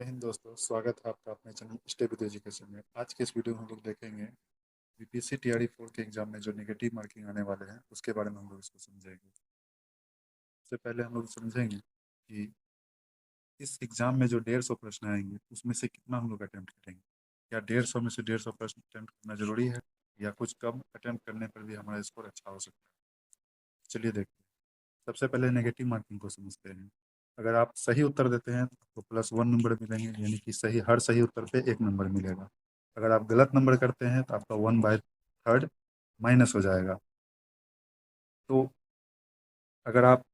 जय हिंद दोस्तों, स्वागत है आपका अपने चैनल स्टेप विद एजुकेशन में। आज के इस वीडियो में हम लोग देखेंगे बीपीएससी टीआरई 4 के एग्जाम में जो नेगेटिव मार्किंग आने वाले हैं उसके बारे में हम लोग इसको समझेंगे। सबसे पहले हम लोग समझेंगे कि इस एग्जाम में जो 150 प्रश्न आएंगे उसमें से कितना हम लोग अटेम्प्ट करेंगे। क्या 150 में से 150 प्रश्न अटेम्प्ट करना जरूरी है या कुछ कम अटेम्प्ट करने पर भी हमारा स्कोर अच्छा हो सकता है। चलिए देखते हैं। सबसे पहले नेगेटिव मार्किंग को समझते हैं। अगर आप सही उत्तर देते हैं तो +1 नंबर मिलेंगे, यानी कि हर सही उत्तर पे 1 नंबर मिलेगा। अगर आप गलत नंबर करते हैं तो आपका 1/3 माइनस हो जाएगा। तो अगर आप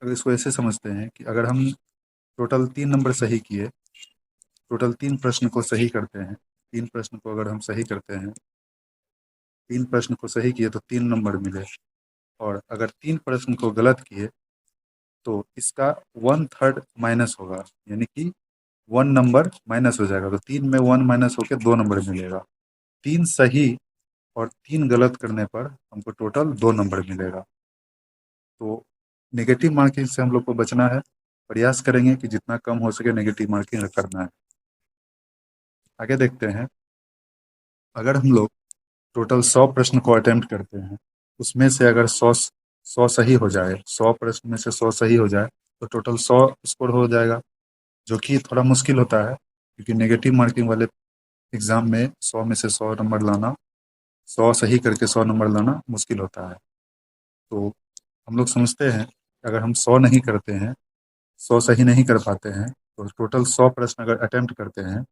अगर इसको ऐसे समझते हैं कि अगर हम टोटल 3 नंबर सही किए, टोटल 3 प्रश्न को सही करते हैं, 3 प्रश्न को अगर हम सही करते हैं, 3 प्रश्न को सही किए तो 3 नंबर मिले। और अगर 3 प्रश्न को गलत किए तो इसका 1/3 माइनस होगा, यानी कि 1 नंबर माइनस हो जाएगा। तो 3 में 1 माइनस होकर 2 नंबर मिलेगा। 3 सही और 3 गलत करने पर हमको टोटल 2 नंबर मिलेगा। तो नेगेटिव मार्किंग से हम लोग को बचना है। प्रयास करेंगे कि जितना कम हो सके नेगेटिव मार्किंग करना है। आगे देखते हैं। अगर हम लोग टोटल 100 प्रश्न को अटेम्प्ट करते हैं, उसमें से अगर 100 सही हो जाए, 100 प्रश्न में से 100 सही हो जाए तो टोटल 100 स्कोर हो जाएगा, जो कि थोड़ा मुश्किल होता है क्योंकि नेगेटिव मार्किंग वाले एग्जाम में 100 में से 100 नंबर लाना, 100 सही करके 100 नंबर लाना मुश्किल होता है। तो हम लोग समझते हैं कि अगर हम 100 नहीं करते हैं, 100 सही नहीं कर पाते हैं, तो टोटल 100 प्रश्न अगर अटेम्प्ट करते हैं,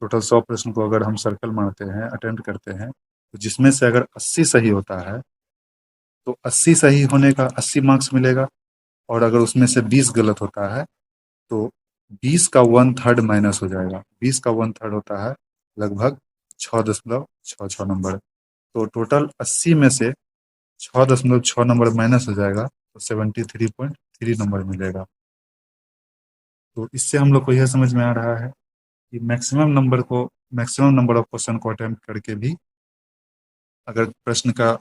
टोटल 100 प्रश्न को अगर हम सर्कल मारते हैं, अटेम्प्ट करते हैं, तो जिसमें से अगर 80 सही होता है तो 80 सही होने का 80 मार्क्स मिलेगा। और अगर उसमें से 20 गलत होता है तो 20 का 1/3 माइनस हो जाएगा। 20 का 1/3 होता है लगभग 6.66 नंबर। तो टोटल 80 में से 6.6 नंबर माइनस हो जाएगा तो 73.3 नंबर मिलेगा। तो इससे हम लोग को यह समझ में आ रहा है कि मैक्सिमम नंबर ऑफ क्वेश्चन को अटेम्प्ट करके भी अगर प्रश्न का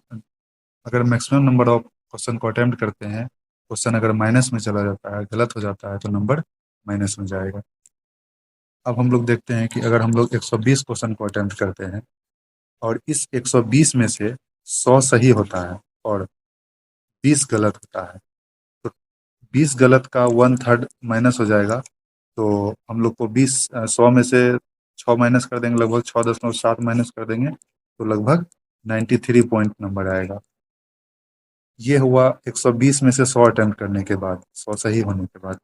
अगर मैक्सिमम नंबर ऑफ क्वेश्चन को अटेम्प्ट करते हैं, क्वेश्चन अगर माइनस में चला जाता है, गलत हो जाता है, तो नंबर माइनस में जाएगा। अब हम लोग देखते हैं कि अगर हम लोग 120 क्वेश्चन को अटेम्प्ट करते हैं और इस 120 में से 100 सही होता है और 20 गलत होता है, तो 20 गलत का 1/3 माइनस हो जाएगा। तो हम लोग को 100 में से 6 माइनस कर देंगे, लगभग 6.7 माइनस कर देंगे तो लगभग 93 पॉइंट नंबर आएगा। ये हुआ 120 में से 100 अटेम्प्ट करने के बाद, 100 सही होने के बाद।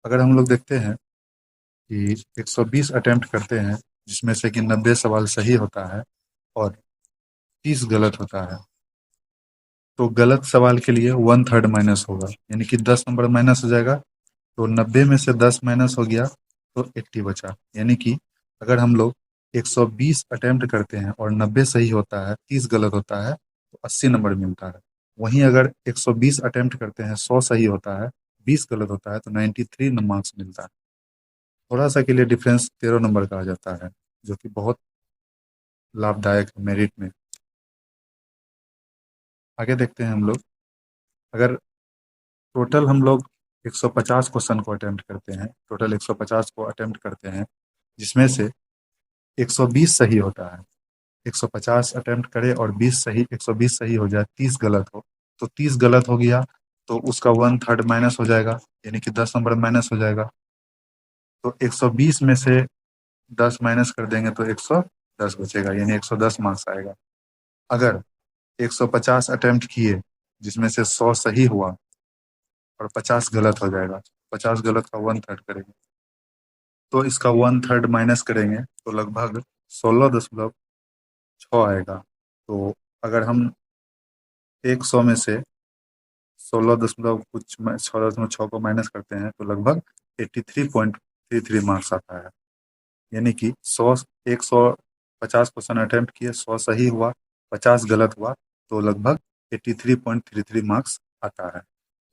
अगर हम लोग देखते हैं कि 120 अटेम्प्ट करते हैं जिसमें से कि 90 सवाल सही होता है और 30 गलत होता है, तो गलत सवाल के लिए 1/3 माइनस होगा, यानी कि 10 नंबर माइनस हो जाएगा। तो 90 में से 10 माइनस हो गया तो 80 बचा, यानी कि अगर हम लोग 120 अटेम्प्ट करते हैं और 90 सही होता है, 30 गलत होता है, तो 80 नंबर मिलता है। वहीं अगर 120 अटेम्प्ट करते हैं, 100 सही होता है, 20 गलत होता है, तो 93 मार्क्स मिलता है। थोड़ा सा के लिए डिफरेंस 13 नंबर का आ जाता है, जो कि बहुत लाभदायक है मेरिट में। आगे देखते हैं हम लोग। अगर टोटल हम लोग 150 क्वेश्चन को अटेम्प्ट करते हैं, टोटल 150 को अटेम्प्ट करते हैं जिसमें से 120 सही होता है, 150 अटेम्प्ट करे और 120 सही हो जाए, 30 गलत हो, तो 30 गलत हो गया तो उसका 1/3 माइनस हो जाएगा, यानी कि 10 नंबर माइनस हो जाएगा। तो 120 में से 10 माइनस कर देंगे तो 110 बचेगा, यानी 110 मार्क्स आएगा। अगर 150 अटेम्प्ट किए जिसमें से 100 सही हुआ और 50 गलत हो जाएगा, 50 गलत का 1/3 करेंगे तो इसका 1/3 माइनस करेंगे तो लगभग 16.6 आएगा। तो अगर हम 100 में से 16 दशमलव कुछ 6.6 को माइनस करते हैं तो लगभग 83.33 मार्क्स आता है, यानी कि 150 क्वेश्चन अटेम्प्ट किए, 100 सही हुआ, 50 गलत हुआ, तो लगभग 83.33 मार्क्स आता है।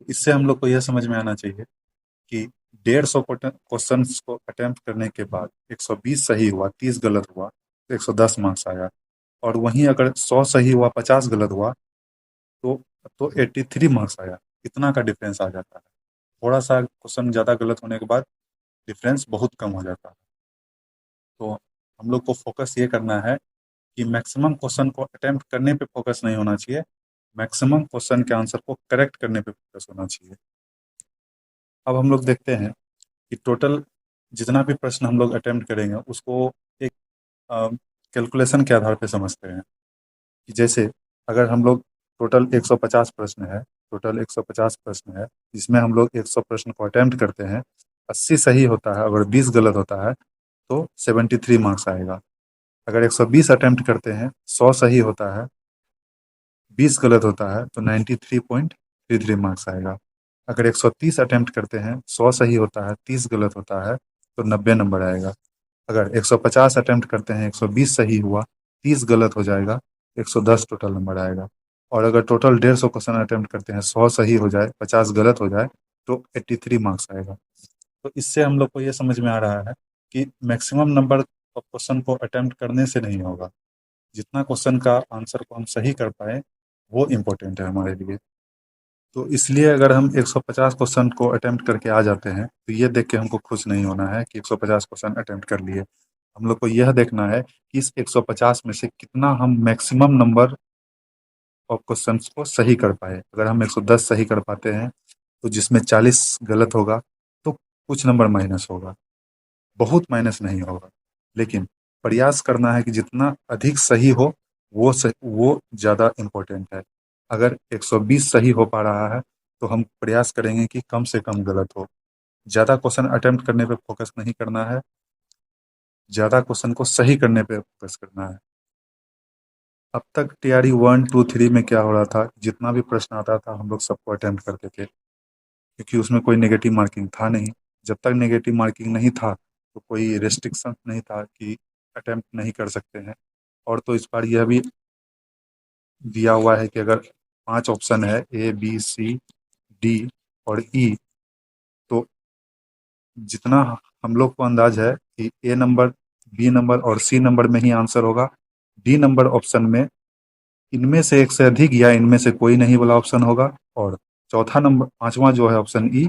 इससे हम लोग को यह समझ में आना चाहिए कि 150 क्वेश्चन को अटेम्प्ट करने के बाद 120 सही हुआ, 30 गलत हुआ, तो 110 मार्क्स आया। और वहीं अगर 100 सही हुआ, 50 गलत हुआ तो 83 मार्क्स आया। इतना का डिफरेंस आ जाता है। थोड़ा सा क्वेश्चन ज़्यादा गलत होने के बाद डिफरेंस बहुत कम हो जाता है। तो हम लोग को फोकस ये करना है कि मैक्सिमम क्वेश्चन को अटेम्प्ट करने पे फोकस नहीं होना चाहिए, मैक्सिमम क्वेश्चन के आंसर को करेक्ट करने पे फोकस होना चाहिए। अब हम लोग देखते हैं कि टोटल जितना भी प्रश्न हम लोग अटेम्प्ट करेंगे उसको एक कैलकुलेशन के आधार पे समझते हैं कि जैसे अगर हम लोग टोटल 150 प्रश्न है, टोटल 150 प्रश्न है जिसमें हम लोग 100 प्रश्न को अटेम्प्ट करते हैं, 80 सही होता है, अगर 20 गलत होता है तो 73 मार्क्स आएगा। अगर 120 अटेम्प्ट करते हैं, 100 सही होता है, 20 गलत होता है तो 93.33 मार्क्स आएगा। अगर 130 अटेम्प्ट करते हैं, 100 सही होता है, 30 गलत होता है तो 90 नंबर आएगा। अगर 150 अटेम्प्ट करते हैं, 120 सही हुआ, 30 गलत हो जाएगा, 110 टोटल नंबर आएगा। और अगर टोटल 150 क्वेश्चन अटेम्प्ट करते हैं, 100 सही हो जाए, 50 गलत हो जाए तो 83 मार्क्स आएगा। तो इससे हम लोग को ये समझ में आ रहा है कि मैक्सिमम नंबर ऑफ क्वेश्चन को अटेम्प्ट करने से नहीं होगा, जितना क्वेश्चन का आंसर को हम सही कर पाए वो इम्पोर्टेंट है हमारे लिए। तो इसलिए अगर हम 150 क्वेश्चन को अटेम्प्ट करके आ जाते हैं तो ये देख के हमको खुश नहीं होना है कि 150 क्वेश्चन अटेम्प्ट कर लिए। हम लोग को यह देखना है कि इस 150 में से कितना हम मैक्सिमम नंबर ऑफ क्वेश्चंस को सही कर पाए। अगर हम 110 सही कर पाते हैं तो जिसमें 40 गलत होगा तो कुछ नंबर माइनस होगा, बहुत माइनस नहीं होगा, लेकिन प्रयास करना है कि जितना अधिक सही हो वो ज़्यादा इम्पोर्टेंट है। अगर 120 सही हो पा रहा है तो हम प्रयास करेंगे कि कम से कम गलत हो। ज़्यादा क्वेश्चन अटेम्प्ट करने पे फोकस नहीं करना है, ज़्यादा क्वेश्चन को सही करने पे फोकस करना है। अब तक तैयारी 1, 2, 3 में क्या हो रहा था, जितना भी प्रश्न आता था हम लोग सबको अटेम्प्ट करते थे क्योंकि उसमें कोई नेगेटिव मार्किंग था नहीं। जब तक नेगेटिव मार्किंग नहीं था तो कोई रेस्ट्रिक्शन नहीं था कि अटेम्प्ट नहीं कर सकते हैं। और तो इस बार यह भी दिया हुआ है कि अगर 5 ऑप्शन है ए बी सी डी और ई, तो जितना हम लोग को अंदाज है कि ए नंबर, बी नंबर और सी नंबर में ही आंसर होगा, डी नंबर ऑप्शन में इनमें से एक से अधिक या इनमें से कोई नहीं वाला ऑप्शन होगा, और चौथा नंबर, पांचवा जो है ऑप्शन ई,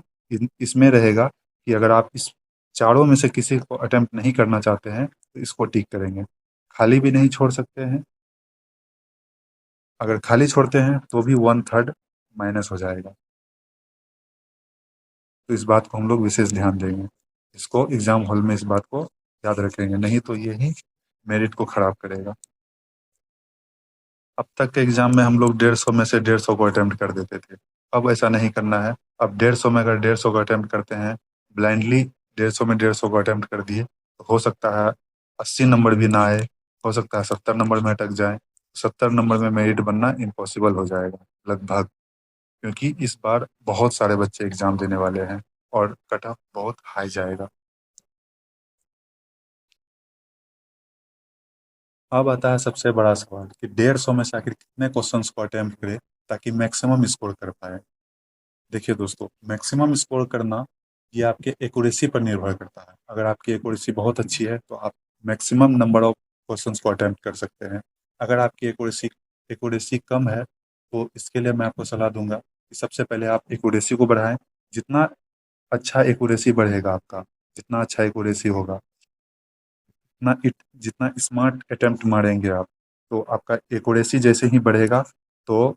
इसमें रहेगा कि अगर आप इस चारों में से किसी को अटेम्प्ट नहीं करना चाहते हैं तो इसको टिक करेंगे। खाली भी नहीं छोड़ सकते हैं, अगर खाली छोड़ते हैं तो भी 1/3 माइनस हो जाएगा। तो इस बात को हम लोग विशेष ध्यान देंगे, इसको एग्जाम हॉल में इस बात को याद रखेंगे, नहीं तो ये ही मेरिट को खराब करेगा। अब तक के एग्जाम में हम लोग 150 में से 150 को अटेम्प्ट कर देते थे, अब ऐसा नहीं करना है। अब 150 में अगर 150 को अटेम्प्ट करते हैं, ब्लाइंडली 150 में 150 को अटेम्प्ट कर दिए तो हो सकता है 80 नंबर भी ना आए, हो सकता है 70 नंबर में अटक जाए। 70 नंबर में मेरिट बनना इम्पॉसिबल हो जाएगा लगभग, क्योंकि इस बार बहुत सारे बच्चे एग्जाम देने वाले हैं और कट ऑफ बहुत हाई जाएगा। अब आता है सबसे बड़ा सवाल कि 150 में से आखिर कितने क्वेश्चंस को अटेम्प्ट करें ताकि मैक्सिमम स्कोर कर पाए। देखिए दोस्तों, मैक्सिमम स्कोर करना ये आपके एक्यूरेसी पर निर्भर करता है। अगर आपकी एक्यूरेसी बहुत अच्छी है तो आप मैक्सिमम नंबर ऑफ क्वेश्चंस को अटेम्प्ट कर सकते हैं। अगर आपकी एक्यूरेसी कम है तो इसके लिए मैं आपको सलाह दूंगा कि सबसे पहले आप एक्यूरेसी को बढ़ाएं। जितना अच्छा एक्यूरेसी बढ़ेगा आपका, जितना अच्छा एक्यूरेसी होगा, जितना स्मार्ट अटेम्प्ट मारेंगे आप, तो आपका एक्यूरेसी जैसे ही बढ़ेगा तो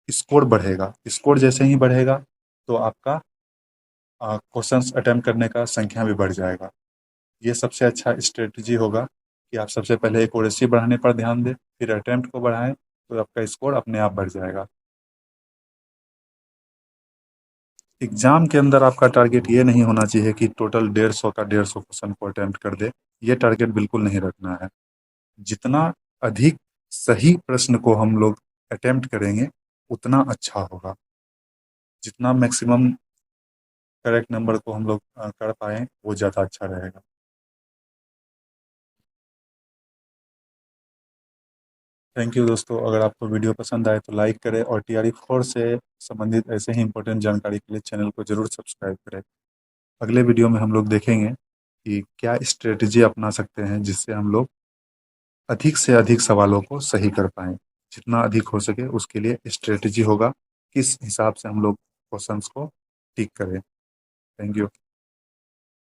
स्कोर बढ़ेगा, स्कोर जैसे ही बढ़ेगा तो आपका क्वेश्चंस अटेम्प्ट करने का संख्या भी बढ़ जाएगा। ये सबसे अच्छा स्ट्रेटजी होगा कि आप सबसे पहले एक्यूरेसी बढ़ाने पर ध्यान दें, फिर अटेम्प्ट को बढ़ाएं तो आपका स्कोर अपने आप बढ़ जाएगा। एग्जाम के अंदर आपका टारगेट ये नहीं होना चाहिए कि टोटल 150 का 150 क्वेश्चन को अटेम्प्ट कर दे, ये टारगेट बिल्कुल नहीं रखना है। जितना अधिक सही प्रश्न को हम लोग अटेम्प्ट करेंगे उतना अच्छा होगा, जितना मैक्सिमम करेक्ट नंबर को हम लोग कर पाएँ वो ज़्यादा अच्छा रहेगा। थैंक यू दोस्तों, अगर आपको वीडियो पसंद आए तो लाइक करें और टीआरई 4 से संबंधित ऐसे ही इंपॉर्टेंट जानकारी के लिए चैनल को ज़रूर सब्सक्राइब करें। अगले वीडियो में हम लोग देखेंगे कि क्या स्ट्रेटजी अपना सकते हैं जिससे हम लोग अधिक से अधिक सवालों को सही कर पाएँ। जितना अधिक हो सके उसके लिए स्ट्रेटजी होगा, किस हिसाब से हम लोग क्वेश्चंस को ठीक करें। Thank you.